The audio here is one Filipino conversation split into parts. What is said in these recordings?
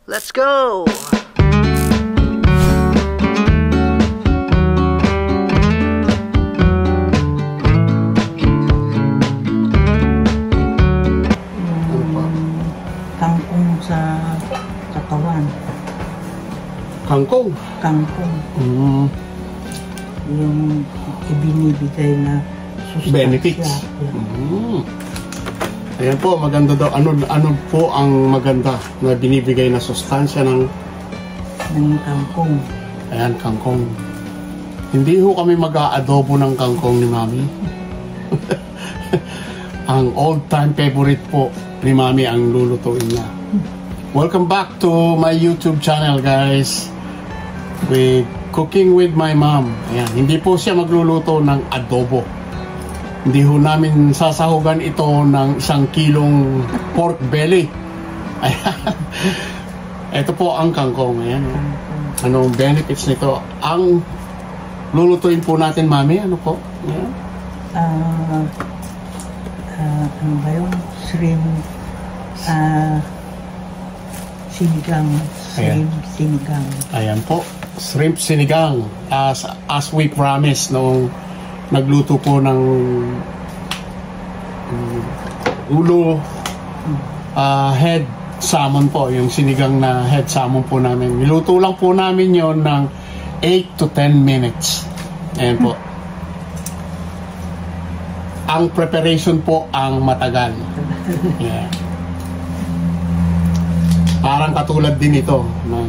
Let's go! Kangkong sa katawan. Kangkong? Kangkong. Yung ibinibigay na sustansya. Benefits. Ayan po, maganda daw. Ano po ang maganda na binibigay na sustansya ng kangkong? Ayan, kangkong. Hindi ho kami mag-aadobo ng kangkong ni Mami. Ang old-time favorite po ni Mami ang lulutuin niya. Welcome back to my YouTube channel, guys. With Cooking with my mom. Ayan, hindi po siya magluluto ng adobo. Hindi ho namin sasahugan ito ng 1 kilong pork belly. Ayan. Ito po ang kangkong. Ayan. Anong benefits nito? Ang lulutuin po natin, Mami, ano po? Ayan. Ano ba yun? Shrimp sinigang. Shrimp sinigang. Ayan po. Shrimp sinigang. As we promised nung nagluto po ng ulo, head salmon po, yung sinigang na head salmon po namin. Niluto lang po namin yon ng 8 to 10 minutes. Ayan po. Ang preparation po ang matagal. Yeah. Parang katulad din ito na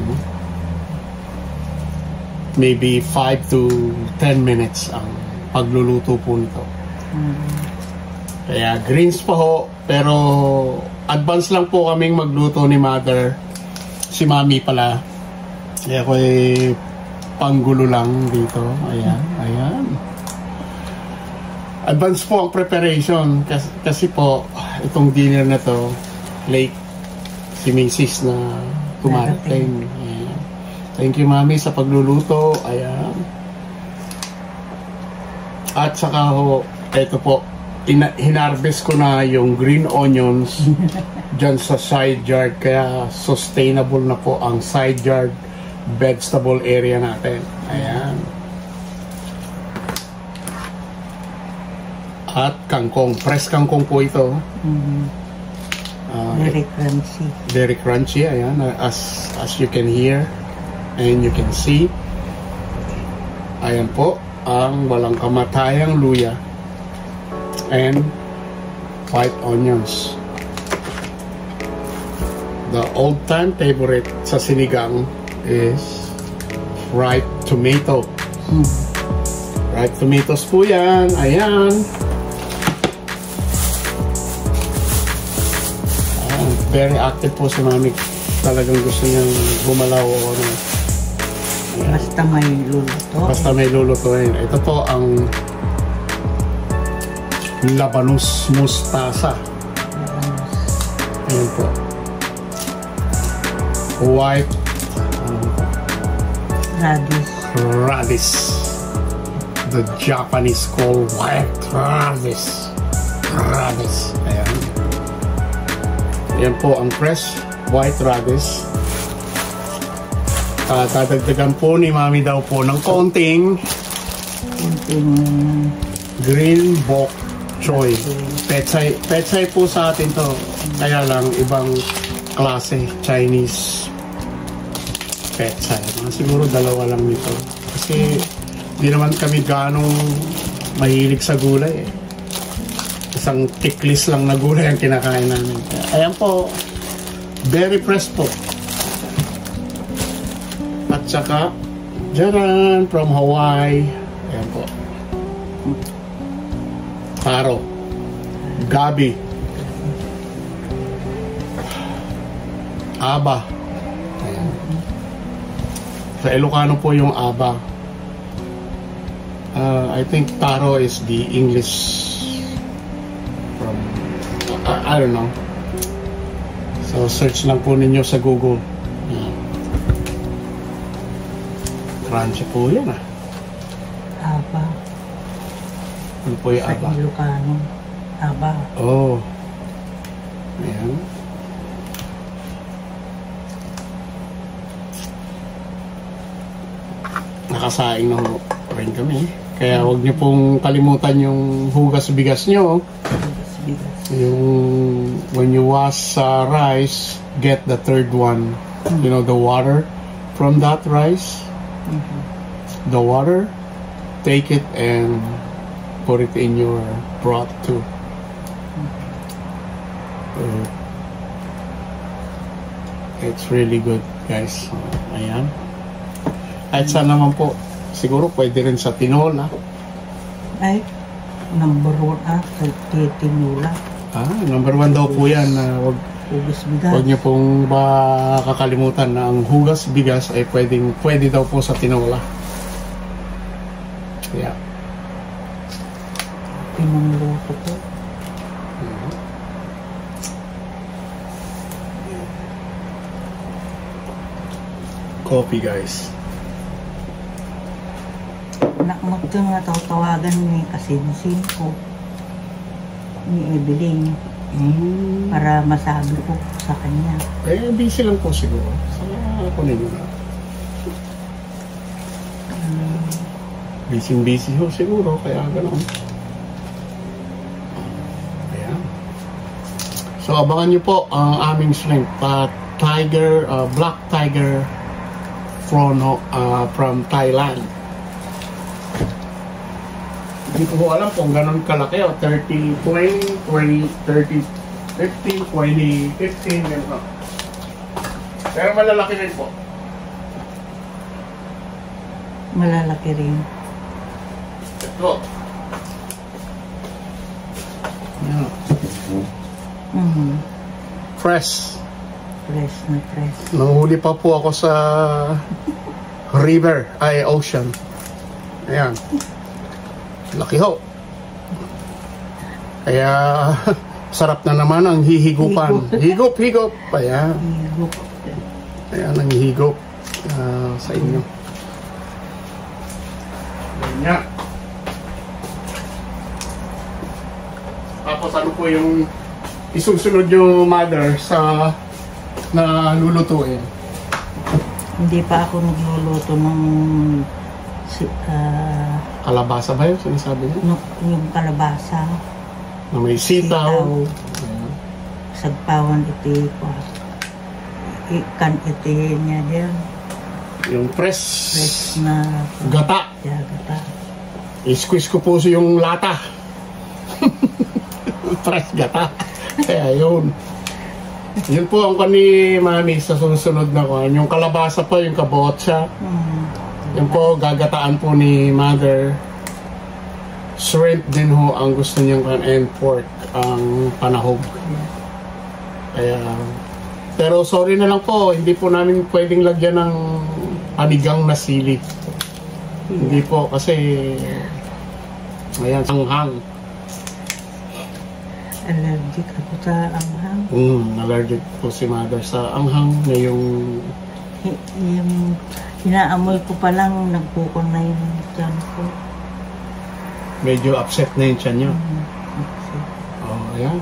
maybe 5 to 10 minutes ang pagluluto po nito. Kaya greens pa ho, pero advance lang po kaming magluto ni Mother. Si Mami pala. Kaya ako panggulo lang dito. Ayan, ayan. Advance po ang preparation kasi po itong dinner na to late si Mrs. na kumarating. Ayan. Thank you, Mami, sa pagluluto. Ayan. At saka ho, ito po, hinarvest ko na yung green onions dyan sa side yard. Kaya sustainable na po ang side yard vegetable area natin. Ayan. At kangkong. Fresh kangkong po ito. Very crunchy. Very crunchy. Ayan. As you can hear and you can see. Ayan po. Ang walang kamatayang luya and white onions. The old-time favorite sa sinigang is fried tomato. Fried tomatoes po yan. Ayan. Ayan. Very active po si Mami. Talagang gusto niyang gumalaw o ano. Basta may luluto. Basta may lulutuin. Ito po ang labanus mustasa. Ayan po. White radish. The Japanese call white radish. Ayan. Ayan po ang fresh white radish. Dadagdagan po ni Mami daw po ng konting green bok choy. Pechay po sa atin to. Kaya lang ibang klase, Chinese pechay. Siguro dalawa lang nito. Kasi di naman kami ganong mahilig sa gulay eh. Isang tiklis lang na gulay ang kinakain namin. Ayan po, very fresh po. At saka, jaran from Hawaii. Ayan po. Taro. Gabi. Aba. Ayan. Sa Ilocano po yung aba. I think taro is the English from, I don't know. So, search lang po ninyo sa Google. Crunchy po yan ah. Aba. Ano po yung aba? Sa Ilocano. Aba. Oh. Ayan. Nakakasaing na rin kami. Kaya huwag niyo pong kalimutan yung hugas bigas niyo. Bigas. Yung when you wash rice, get the third one. You know, the water from that rice. The water, take it and put it in your broth too. It's really good, guys. Ayan. At saan naman po, siguro pwede rin sa tinola. Ay, number 1 tinula. Number 1 daw po yan. Hugas bigas. Huwag niyo pong kakalimutan na ang hugas bigas ay pwede daw po sa tinola. Yeah. Pinangluto po. Coffee, guys. Nakmag ko nga tawagan ni kasinsin ko. Ni Evelyn. Para masabi ko sa kanya. Eh, busy lang po siguro. Sana ako ninyo na. Busy ho siguro, kaya ganoon. Ayan. So, abangan nyo po ang aming shrimp. Black Tiger Frono from Thailand. Hindi ko alam kung gano'n kalaki o 30, 20, 20, 30, 15, 20, 15, gano'n. Pero malalaki rin po. Malalaki rin. Ito. Yan. Fresh. Fresh na fresh. Nanghuli pa po ako sa river, ocean. Ayan. Laki ho. Kaya sarap na naman ang hihigupan. Higop. Ayan. Higop. Ayan ang higop sa inyo. Ganyan. Tapos ano po yung isusunod yung mother sa na lulutuin? Hindi pa ako nagluluto ng Kalabasa ba yun? Sinasabi niyo? yung kalabasa. Na may sitaw. Sagpawan iti ko. Ikan iti niya din. Yung fresh na gata. Gata. I-squeeze ko po yung lata. Fresh gata. Kaya yun. Yun po ang kani mami sa susunod na kuhan. Yung kalabasa po, yung kabotsa. Yun po, gagataan po ni mother. Shrimp din ho ang gusto niyang kuhan. And pork ang panahog. Kaya, pero sorry na lang po, hindi po namin pwedeng lagyan ng panigang na sili. Hindi po, kasi ayan, anghang. Allergic ako sa anghang. Allergic po si mother sa anghang na yung inaamoy ko pa lang, nagpukon na yung tiyan ko. Medyo upset na yung tiyan nyo. Ayan.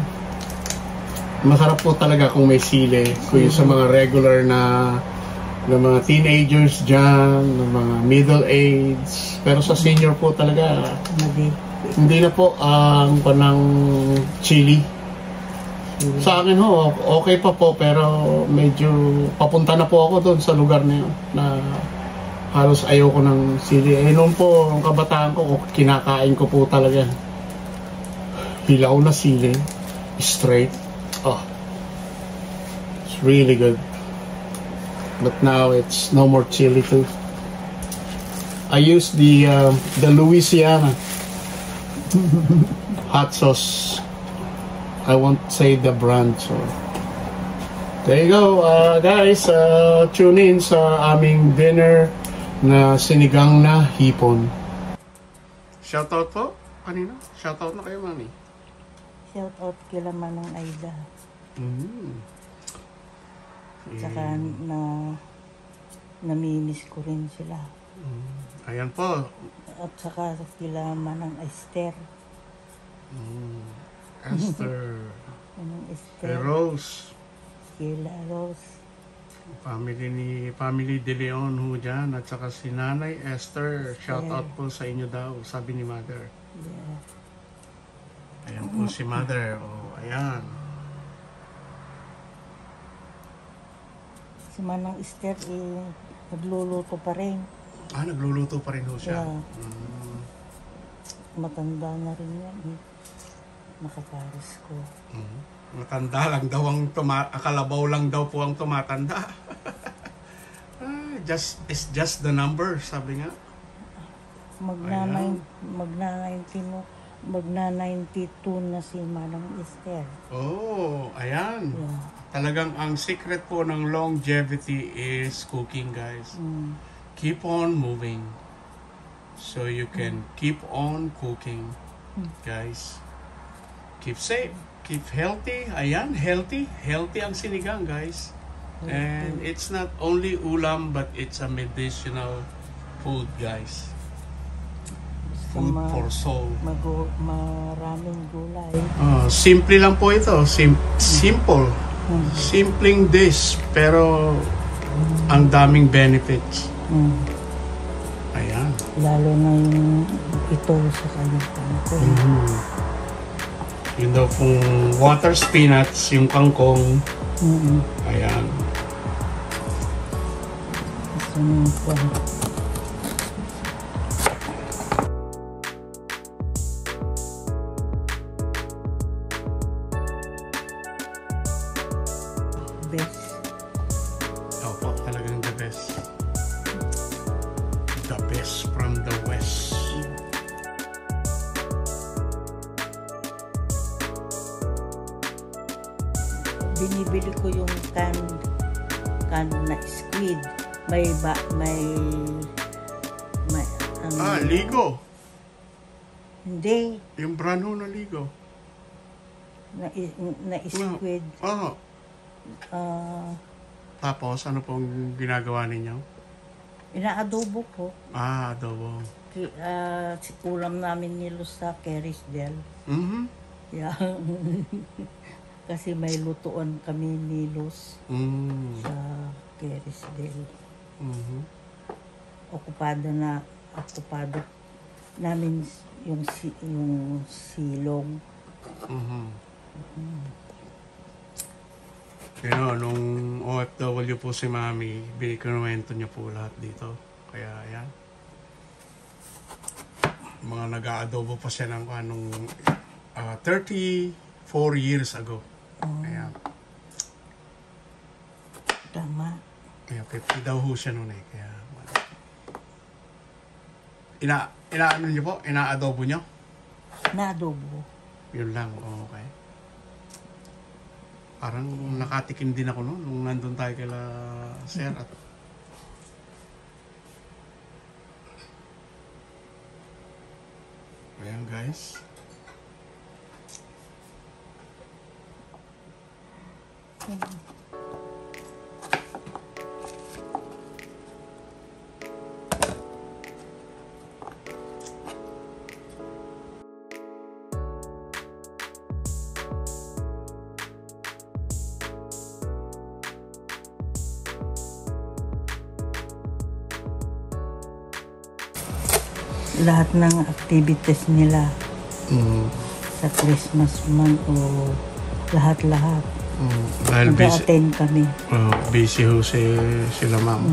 Masarap po talaga kung may sili. Kung yung sa mga regular na mga teenagers dyan, na mga middle age. Pero sa senior po talaga, hindi na po ang panang chili. Sa akin ho, okay pa po, pero medyo papunta na po ako doon sa lugar na yun, na halos ayoko ng sili. Noon po, ang kabataan ko, kinakain ko po talaga hilaw na sili, straight. It's really good. But now it's no more chili too. I use the Louisiana hot sauce. I won't say the brand, so there you go, guys. Tune in sa aming dinner na sinigang na hipon. Shoutout po kanina. Shoutout na kayo, mami. Shoutout kila Manong Aida. Tsaka namimiss ko rin sila. Ayan po. At saka kila Manang Esther. Esther. Manang Esther. Kay Rose. Kila Rose. Family De Leon ho dyan, at saka si Nanay Esther. Shout Yeah. out po sa inyo daw, sabi ni Mother. Yeah. Ayan po si Mother. Oh, ayan. Si Manang Esther, nagluluto pa rin. Nagluluto pa rin ho siya. Yeah. Mm. Matanda na rin yan. Nakaparis ko. Mm. Matanda lang daw ang kalabaw lang daw po ang tumatanda. It's just the number, sabi nga. Ayan. Magna 92 na si Manang Esther. Oh, ayan. Yeah. Talagang ang secret po ng longevity is cooking, guys. Mm. Keep on moving so you can keep on cooking, guys. Keep safe, keep healthy. Ayan, healthy ang sinigang, guys. And it's not only ulam, but it's a medicinal food, guys. Food for soul. Maraming gulay. Simple lang po ito. Simple. Simpleng dish, pero ang daming benefits. Ayan. Lalo na yung ito sa kanyang kangkong. Yun daw pong water spinach, yung kangkong. Ayan. Gusto nyo po. Best. Opo, talagang the best. The best from the west. Binibili ko yung can na squid. May Ligo. Hindi. Yung brand ho na Ligo. Na squid. Tapos, ano pong ginagawa ninyo? Inaadobo ko. Adobo. Ulam namin ni Luz sa Kerisdale. Yeah. Kasi may lutuan kami ni Luz sa Kerisdale. Okupado namin yung silong. Pero nung OFW po si Mami, binikinuwento niya po lahat dito. Kaya ayan. Mga nag-aadobo pa siya ng anong 34 years ago. Ayan. Tama. Kaya 50 daw ho siya noon eh. Kaya inaano niyo po? Inaadobo niyo? Na-adobo. Yun lang. Okay. Parang nakatikim din ako noon nung nandun tayo kila Sir at ayan guys. Lahat ng activities nila sa Christmas month o lahat-lahat. Dahil busy, Nag-attend kami. busy ho sila ma'am.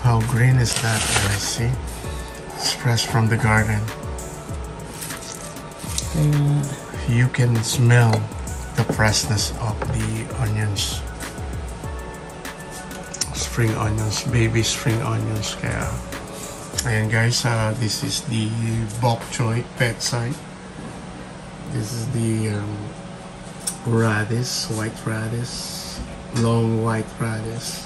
How green is that? I see. It's fresh from the garden. You can smell the freshness of the onions. Spring onions, baby spring onions. Kaya, ayan guys, this is the bok choy pet side. This is the radish, white radish, long white radish.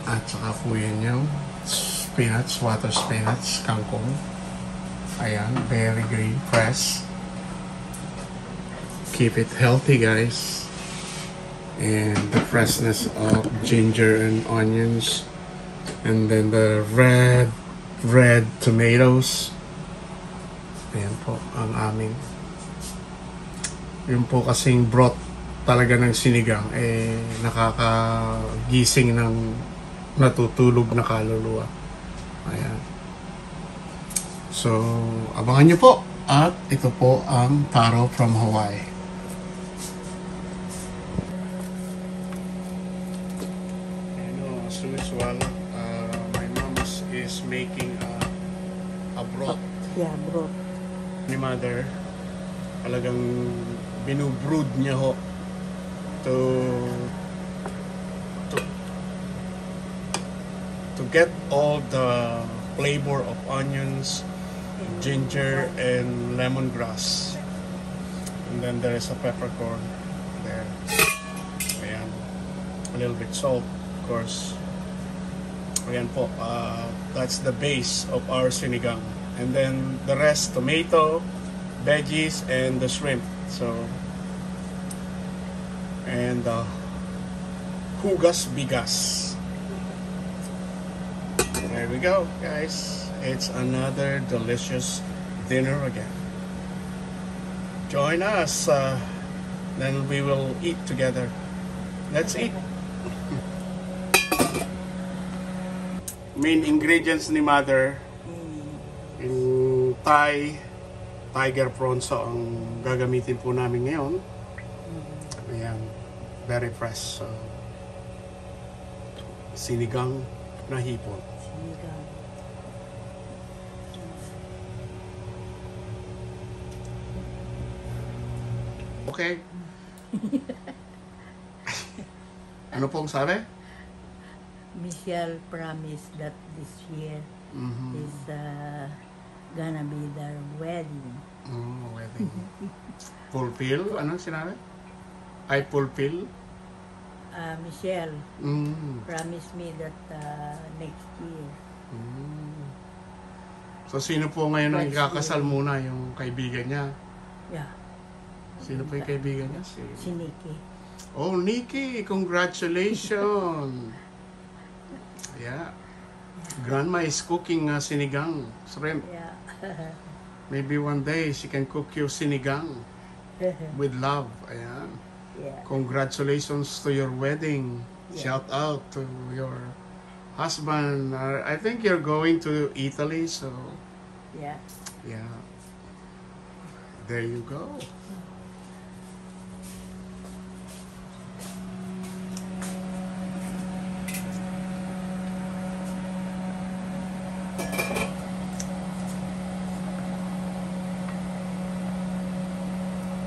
At saka po yun yung spinach, water spinach, kangkong. Ayan, very green, fresh. Keep it healthy guys. And the freshness of ginger and onions. And then the red tomatoes. Ayan po ang aming Yung po kasing broth talaga ng sinigang, nakakagising ng natutulog na kaluluwa. Ayan. So, abangan nyo po. At ito po ang taro from Hawaii. As usual, my mom is making a broth. Yeah, broth. Ni mother, talagang binubrood niya ho to get all the flavor of onions, ginger, and lemongrass. And then there is a peppercorn there. Ayan. A little bit salt, of course. Ayan po. That's the base of our sinigang. And then the rest, tomato, veggies, and the shrimp. So, and hugas bigas. There we go, guys. It's another delicious dinner again. Join us, then we will eat together. Let's eat. Main ingredients ni mother, yung tiger prawns ang gagamitin po namin ngayon. Ayan, very fresh. Sinigang na hipon. Sinigang. Okay. Ano pong sabi? Michelle promised that this year is gonna be their wedding. Wedding. Fulfill? Anong sinabi? I fulfill? Michelle promised me that next year. So, sino po ngayon ang ikakasal muna? Yung kaibigan niya? Yeah. Sino po yung kaibigan niya? Si Nikki. Oh, Nikki! Congratulations! Yeah. Grandma is cooking sinigang, shrimp. Yeah. Maybe one day she can cook you sinigang with love. Ayan. Yeah. Congratulations to your wedding. Yeah. Shout out to your husband. I think you're going to Italy, so Yeah. yeah. There you go.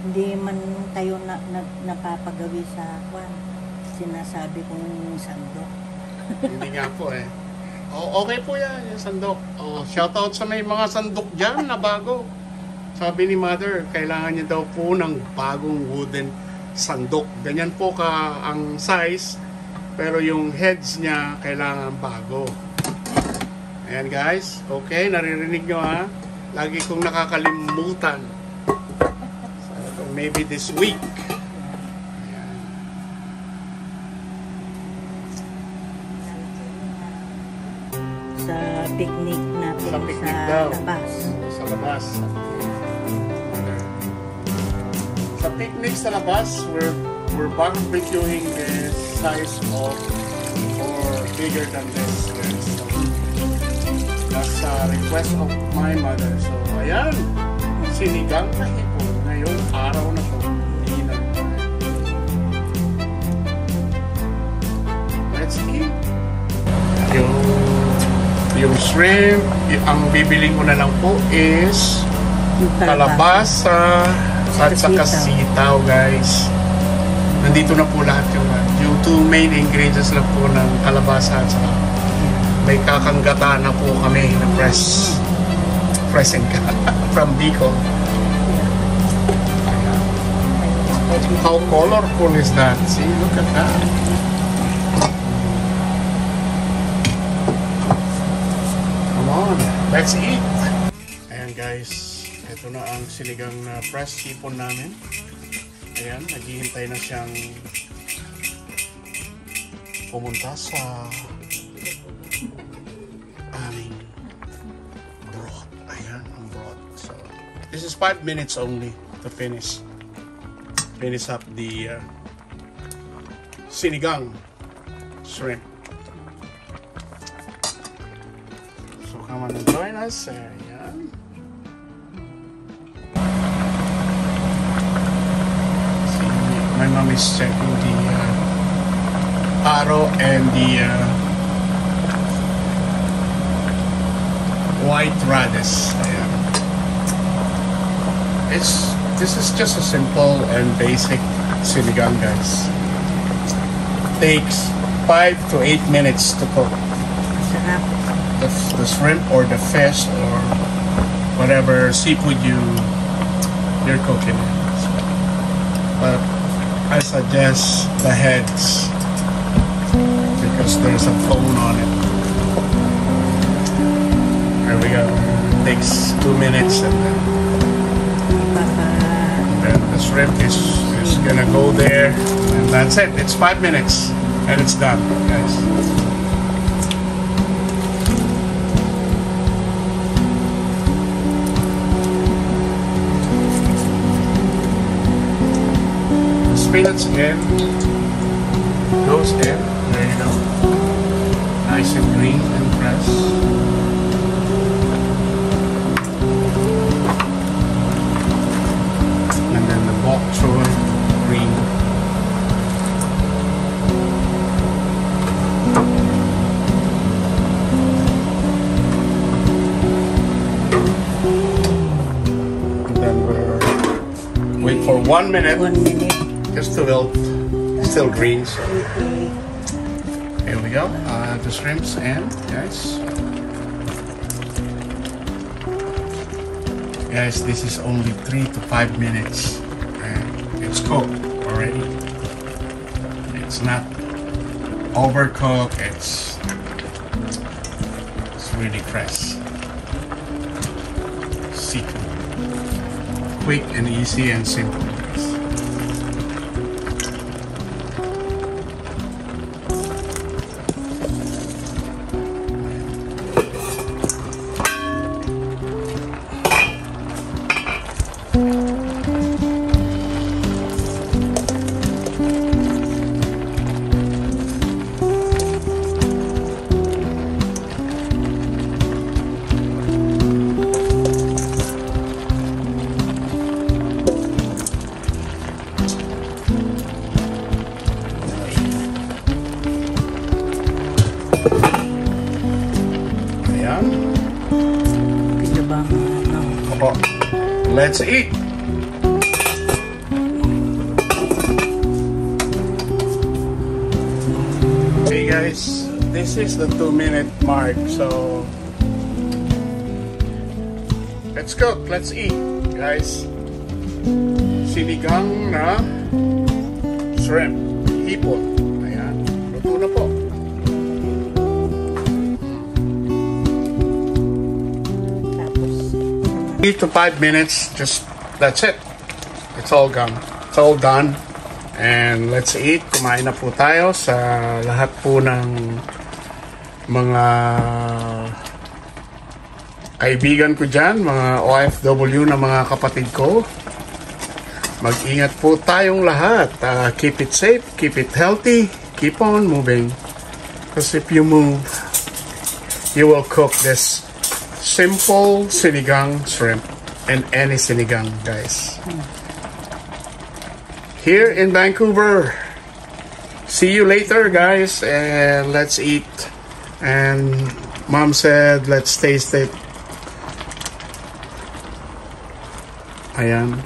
Hindi man tayo napapagawi sa kwan. Sinasabi kong sandok. Hindi nga po eh. Oh, okay po yan, yung sandok. Oh, shout out sa may mga sandok dyan na bago. Sabi ni mother, kailangan niya daw po ng bagong wooden sandok. Ganyan po ka ang size, pero yung heads niya kailangan bago. Ayan guys, okay, naririnig nyo ha. Lagi kong nakakalimutan. So, maybe this week. Ayan. Sa picnic natin Sa picnic daw. labas. Sa labas. Sa picnic sa labas, we're barbecuing the size of or bigger than this. Guys. So, that's a request of my mother. So, ayan. Sinigang na hipon. Ngayon, araw na to. Dinner time. Let's eat. Yung shrimp, ang bibiling ko na lang po is kalabasa at saka sitaw, guys. Nandito na po lahat yung two main ingredients lang po ng kalabasa at saka may kakanggata na po kami na present from Bicol. How colorful is that? See, look at that. Come on, let's eat. Ayan guys, ito na ang sinigang na fresh hipon namin. Ayan, naghihintay na siyang pumunta sa aming broth. Ayan, ang broth. So, this is 5 minutes only to finish. finish up the sinigang shrimp. So come on and join us. Ayan. See, my mom is checking the taro and the white radish. Ayan. This is just a simple and basic sinigang, guys. Takes 5 to 8 minutes to cook. Sarap. The shrimp or the fish or whatever seafood you're cooking. But I suggest the heads because there's a bone on it. There we go. Takes 2 minutes and then the shrimp is gonna go there, and that's it. It's 5 minutes and it's done, guys. Spinach in, goes in. There you go. Nice and green and fresh. Bok choy green. And then we'll wait for 1 minute. 1 minute. Just to wilt. Still green. So here we go. The shrimps and guys. Guys, this is only 3 to 5 minutes. It's cooked already. It's not overcooked. It's really fresh. Seafood. Quick and easy and simple, guys. Let's eat. Hey guys, this is the 2-minute mark, so let's cook, let's eat, guys. Sinigang na shrimp, hipon. Ayan, luto na po. 3 to 5 minutes, just that's it. It's all gone. It's all done. And let's eat. Kumain na po tayo sa lahat po ng mga kaibigan ko dyan, mga OFW na mga kapatid ko. Mag-ingat po tayong lahat. Keep it safe, keep it healthy, keep on moving. Because if you move, you will cook this simple sinigang shrimp and any sinigang, guys. Here in Vancouver. See you later, guys, and let's eat. And Mom said let's taste it. Ayan,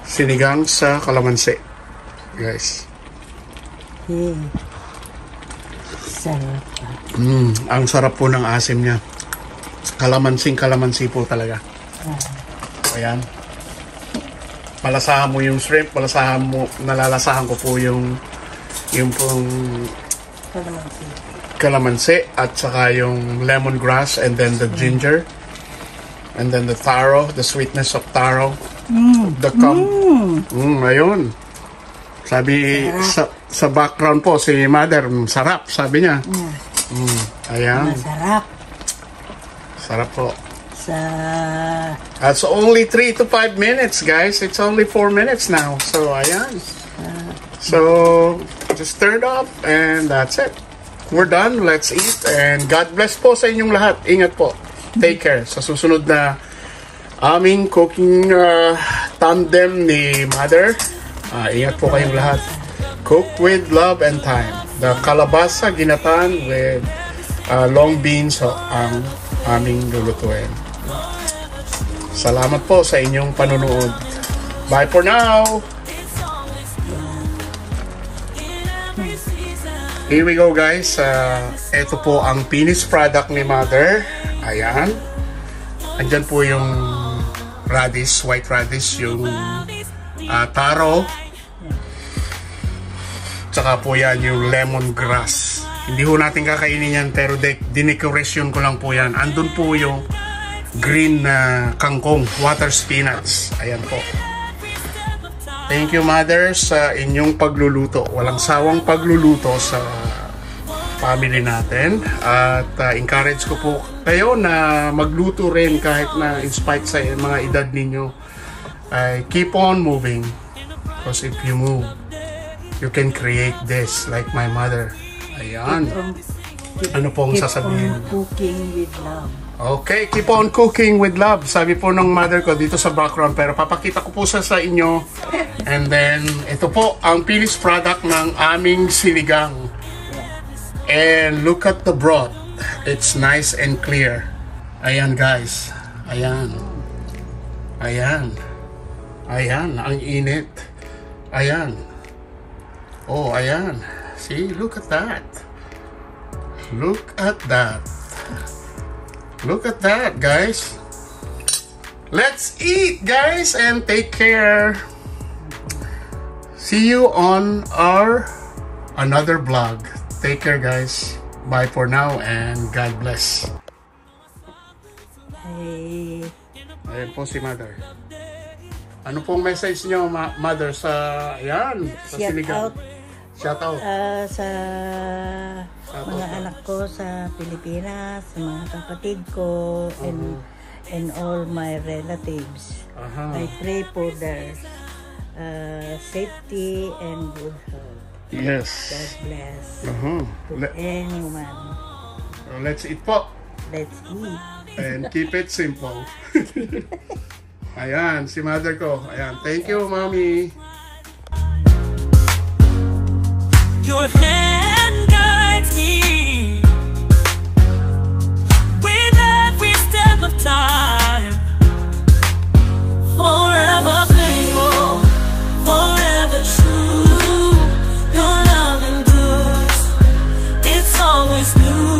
sinigang sa kalamansi, guys. Sarap. Ang sarap po ng asim niya. Kalamansi po talaga. Ayan. Malasahan mo yung shrimp, nalalasahan ko po yung pong kalamansi at saka yung lemongrass and then the ginger and then the taro, the sweetness of taro. Ayun. Sabi sa background po si Mother, sarap, sabi niya. Ayan. Masarap. Sarap po. That's only 3 to 5 minutes, guys. It's only 4 minutes now. So, ayan. So, just turn it off and that's it. We're done. Let's eat. And God bless po sa inyong lahat. Ingat po. Take care. Sa susunod na aming cooking tandem ni Mother. Ingat po kayong lahat. Cook with love and time. The kalabasa ginatan with long beans ang aming lulutuin. Salamat po sa inyong panunood. Bye for now! Here we go, guys. Ito po ang finished product ni Mother. Ayan. Andyan po yung radish, white radish, yung taro. Tsaka po yan yung lemongrass. Hindi ho natin kakainin yan, pero dinecoration ko lang po yan. Andun po yung green na kangkong, water spinach. Ayan po. Thank you, Mother, sa inyong pagluluto. Walang sawang pagluluto sa family natin. At encourage ko po kayo na magluto rin kahit na in spite sa mga edad ninyo. Keep on moving. Because if you move, you can create this like my mother. Ayan. Ano pong sasabihin? Keep on cooking with love. Okay, keep on cooking with love. Sabi po ng mother ko dito sa background, pero papakita ko po sa inyo. And then, ito po ang finished product ng aming sinigang. And look at the broth. It's nice and clear. Ayan, guys. Ayan. Ayan. Ayan, ang init. Ayan. Oh, ayan. See, look at that. Look at that. Look at that, guys. Let's eat, guys, and take care. See you on our another vlog. Take care, guys. Bye for now and God bless. Hey. Ayan po si Mother. Ano pong message nyo, Mother, sa ayan, sa sinigang? Shout out. Sa mga anak ko sa Pilipinas, sa mga kapatid ko, and all my relatives. I pray for their safety and good health. Yes. God bless to anyone. Let's eat po. Let's eat. And keep it simple. Ayan, si Mother ko. Ayan, thank you, Mommy. Your hand guides me with every step of time. Forever faithful, forever true. Your love endures, it's always new.